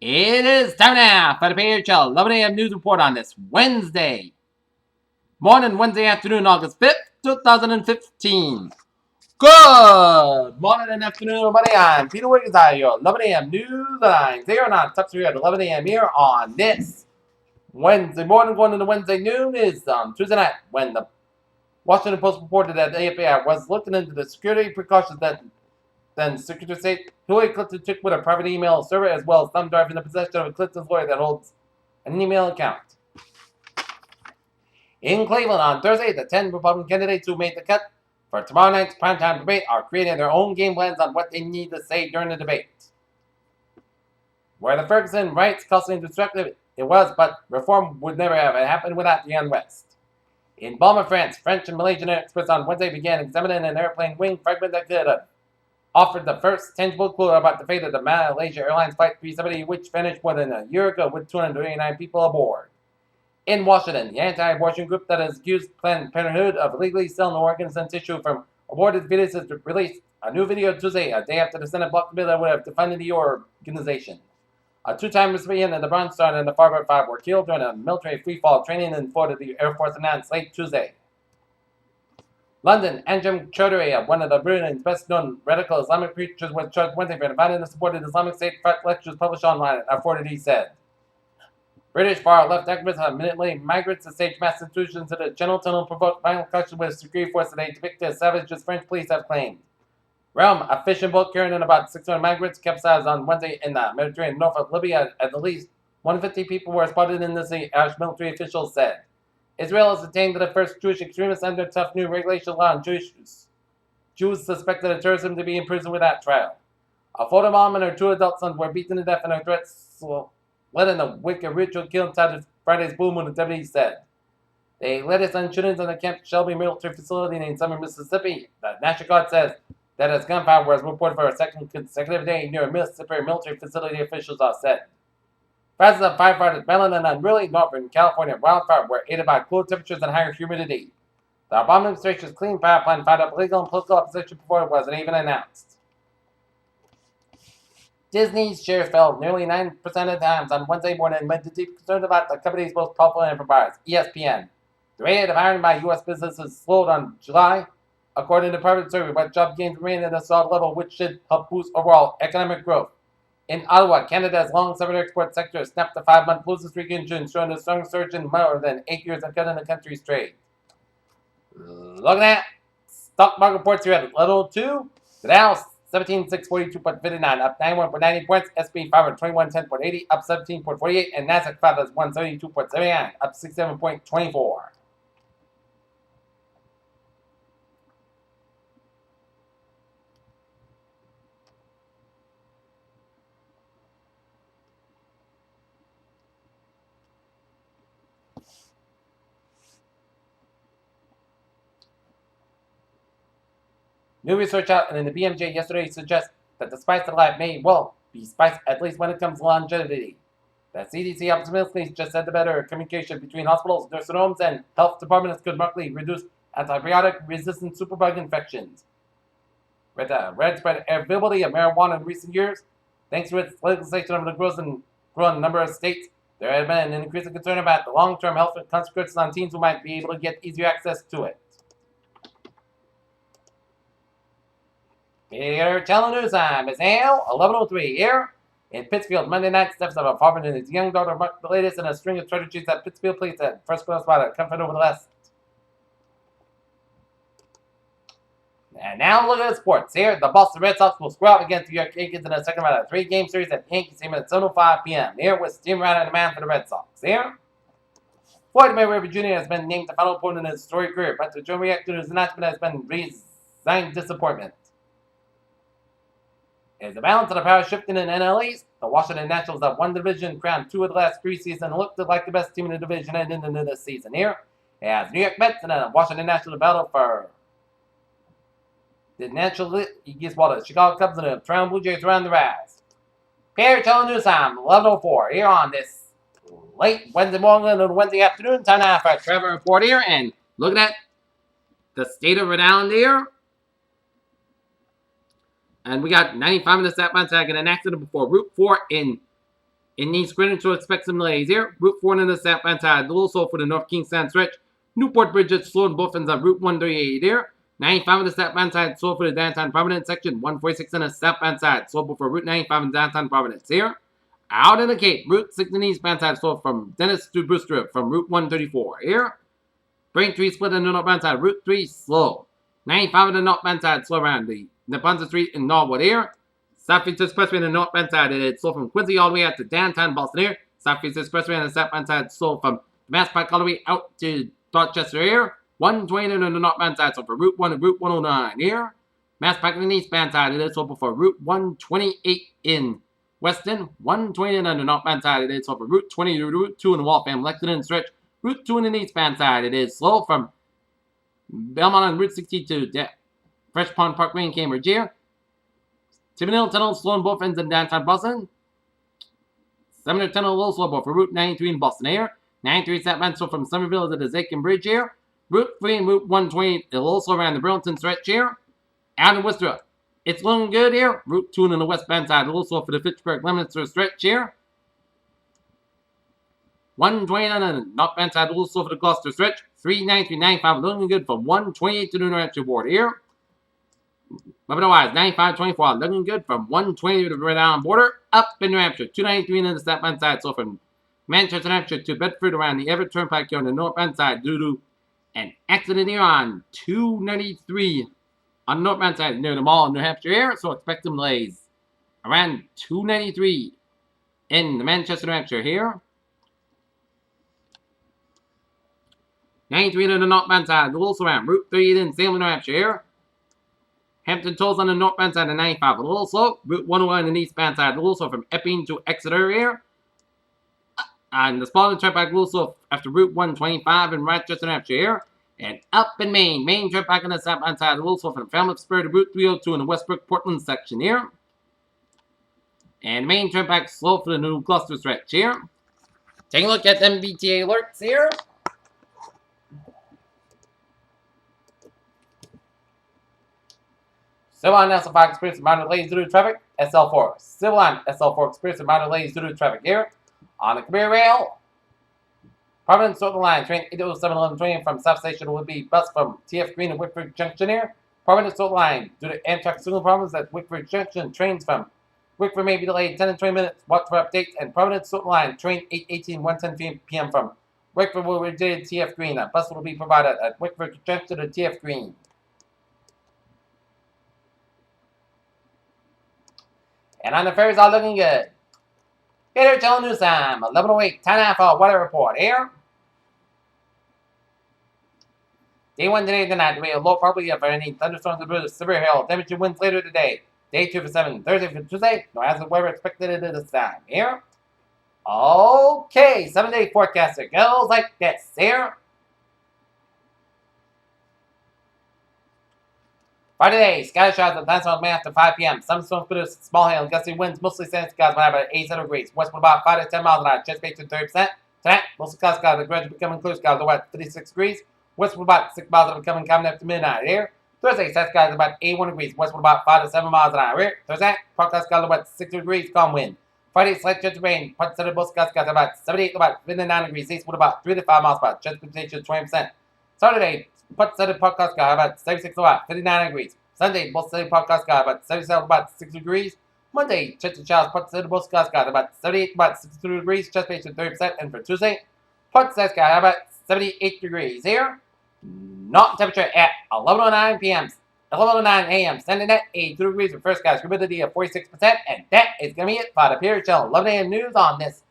It is time now for the PHL 11 a.m. news report on this Wednesday Wednesday afternoon, August 5th, 2015. Good morning and afternoon, everybody. I'm Peter Wiggins. Your 11 a.m. news lines here on Top 3 at 11 a.m. here on this Wednesday morning. Going into Wednesday noon is Tuesday night when the Washington Post reported that the FBI was looking into the security precautions that then Secretary of State Hillary Clinton took with a private email server, as well as thumb drive in the possession of a Clinton's lawyer that holds an email account. In Cleveland on Thursday, the 10 Republican candidates who made the cut for tomorrow night's primetime debate are creating their own game plans on what they need to say during the debate. Where the Ferguson riots costly and destructive it was, but reform would never have happened without the unrest. In Balma, France, French and Malaysian experts on Wednesday began examining an airplane wing fragment that could have offered the first tangible clue about the fate of the Malaysia Airlines Flight 370, which vanished more than a year ago with 239 people aboard. In Washington, the anti-abortion group that has accused Planned Parenthood of illegally selling organs and tissue from aborted fetuses released a new video Tuesday, a day after the Senate blocked the bill that would have defunded the organization. A two-time recipient of the Bronze Star and the Farber 5 were killed during a military free-fall training in Florida, the Air Force announced late Tuesday. London, Anjem Choudhury, one of the Britain's best-known radical Islamic preachers, was charged Wednesday for dividing the support of the Islamic State lectures published online, Authorities said. British far-left activists have admittedly migrants to stage mass intrusions into the Channel Tunnel provoked violent clashes with security forces today, depicted as savage as French police have claimed. Rome, a fishing boat carrying in about 600 migrants, capsized on Wednesday in the Mediterranean north of Libya. At least 150 people were spotted in the sea, Irish military officials said. Israel has detained the first Jewish extremists under tough new regulation law on Jews suspected of terrorism to be in prison without trial. A photo mom and her two adult sons were beaten to death in her threats led in the wake of ritual kill inside of Friday's blue moon, the deputies said. They led us on shootings on the Camp Shelby military facility in Summer, Mississippi. The National Guard says that as gunfire was reported for a second consecutive day near a Mississippi military facility, officials have said. Thousands of firefighters battling an unruly Northern California wildfire were aided by cool temperatures and higher humidity. The Obama administration's clean power plan fired up legal and political opposition before it wasn't even announced. Disney's shares fell nearly 9% of the times on Wednesday morning amid the deep concern about the company's most powerful enterprise, ESPN. The rate of hiring by U.S. businesses slowed on July, according to private survey, but job gains remain at a solid level, which should help boost overall economic growth. In Ottawa, Canada's long-serving export sector snapped a 5-month losing streak in June, showing a strong surge in more than 8 years of cutting the country's trade. Looking at stock market reports here at 11:02. The Dow 17,642.59, up 91.90 points. SP 521.10.80, up 17.48, and Nasdaq 172.79, up 67.24. New research out in the BMJ yesterday suggests that the spice of life may well be spiced, at least when it comes to longevity. The CDC optimistically just said the better communication between hospitals, nursing homes, and health departments could markedly reduce antibiotic-resistant superbug infections. With the widespread availability of marijuana in recent years, thanks to its legalization of the growing number of states, there has been an increasing concern about the long-term health consequences on teens who might be able to get easier access to it. Here, telling news time is now 11:03 here in Pittsfield. Monday night, steps of a father and his young daughter marked the latest in a string of tragedies at Pittsfield Police at first class spot comfort over the last. And now look at the sports. Here, the Boston Red Sox will square up against the New York Yankees in the second round of a 3-game series at Yankee Stadium at 7:05 p.m. Here with Steam Ryan and the man for the Red Sox. Here, Floyd Mayweather Jr. has been named the final opponent in his storied career, but the joint reaction to his announcement has been resigned disappointment. As the balance of the power shifting in NL East, the Washington Nationals have won the division, crowned 2 of the last 3 seasons, and looked like the best team in the division heading into this season. Here, as New York Mets and the Washington Nationals battle for the National East, while the Chicago Cubs and the Toronto Blue Jays are on the rise. Pierre telling news time, 11:04 here on this late Wednesday morning and Wednesday afternoon. Time now for a Trevor report here, and looking at the state of Rhode Island here. And we got 95 minutes that month. I got an accident before Route 4 in In East Greenwich, to expect some delays here. Route 4 in the southbound side, also for the North Kingstown stretch. Newport Bridge at slow and both ends on Route 138 here. 95 on the southbound side, slow for the downtown Providence section. 146 on the southbound side, slow for Route 95 in downtown Providence here. Out in the Cape, Route 6 in the eastbound side, slow from Dennis to Brewster from Route 134 here. Braintree split on the northbound side, Route 3 slow. 95 on the northbound side, slow around the Neponset Street in Norwood here. Southeast Expressway on the northbound side, it's slow from Quincy all the way out to downtown Boston here. Southeast Expressway on the southbound side, slow from Mass Pike all the way out to Dorchester here. 120 on the northbound side, so for Route 1 and Route 109 here. Mass Pike on the eastbound side, it is open for Route 128 in Weston. 120 on the northbound side, it is open for Route 20 to Route 2 in the Waltham Lexington stretch. Route 2 on the eastbound side, it is slow from Belmont on Route 62 to Fresh Pond Parkway in Cambridge here. Tiffin Hill Tunnel slow on both ends in downtown Boston. 700 Tunnel a little slow for Route 93 in Boston here. 93 southbound slow from Somerville to the Zakin Bridge here. Route 3 and Route 120 a little slow around the Burlington stretch here. Out in Worcester, it's looking good here. Route 2 on the westbound side a little slow for the Fitchburg Leominster stretch here. 120 on the northbound side a little slow for the Gloucester stretch. 393, 95 looking good from 128 to the New Hampshire border here. But otherwise, 95-24 looking good from 120 to the Rhode Island border up in New Hampshire. 293 on the southbound side, so from Manchester, New Hampshire to Bedford around the Everett Turnpike here on the northbound side due to an accident here on 293 on the northbound side near the mall in New Hampshire here. So expect some delays around 293 in the Manchester, New Hampshire here. 93 on the northbound side, also around Route 38 in Salem, New Hampshire here. Hampton Tolls on the northbound side of 95, a little slow. Route 101 on the eastbound side, a little slow from Epping to Exeter here. And the Spalding Turnpike, a little slow after Route 125 in Rochester, New Hampshire here. And up in Maine, Maine Turnpike on the southbound side, a little slow from Falmouth Spur to Route 302 in the Westbrook Portland section here. And Maine Turnpike slow for the new Gloucester stretch here. Taking a look at MBTA alerts here. Civil line SL5 experiencing minor delays due to traffic. SL4. Civil line SL4 experiencing minor delays due to traffic here. On the Career Rail. Providence Circle Line, train 807-1120 from South Station would be bus from TF Green to Wickford Junction here. Providence Circle Line, due to Amtrak signal problems at Wickford Junction, trains from Wickford may be delayed 10 and 20 minutes. Watch for updates. And Providence Circle Line, train 818, 110 p.m. from Wickford will be to TF Green. A bus will be provided at Wickford Junction to TF Green. And on the ferries, all looking good. Here, till news time, 11:08, 10.5 weather report here. Day 1 today, tonight, we have low probability of any thunderstorms and severe hail. Temperature winds later today. Day 2 for 7, Thursday for Tuesday. No hazard weather expected at this time here. Okay, 7-day forecast. It goes like this here. Friday, scattered showers and thunderstorms may after 5 p.m. Some storms produce small hail and gusty winds, mostly sunny skies, when about 87 degrees. Westward about 5 to 10 miles an hour, chance rate to 30%. Tonight, mostly cloudy skies, the gradually becoming clear skies, low at 56 degrees. Westward about 6 miles an hour, becoming common after midnight here. Thursday, sunny skies about 81 degrees. Westward about 5 to 7 miles an hour here. Thursday, cloudy skies, low at 60 degrees, calm wind. Friday, slight chance of rain. Parts of the both skies about 78 about 59 degrees. Eastward about 3 to 5 miles per hour, chance precipitation 20%. Saturday, parts of the podcast sky about 76 about 59 degrees. Sunday, both steady podcast sky about 77 about 6 degrees. Monday, chance of showers, parts of both sky about 78 about 62 degrees, chance rate to 30%. And for Tuesday, parts of sky about 78 degrees here. Not temperature at 11:09 p.m. 11:09 a.m. Sunday night, 82 degrees with first skies, humidity of 46%. And that is going to be it for the Pier Channel 11 a.m. news on this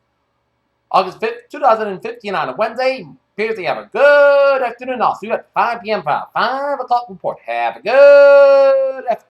August 5th, 2015 on a Wednesday. Appears you have a good afternoon. I'll see you at 5 p.m. for our 5 o'clock report. Have a good afternoon.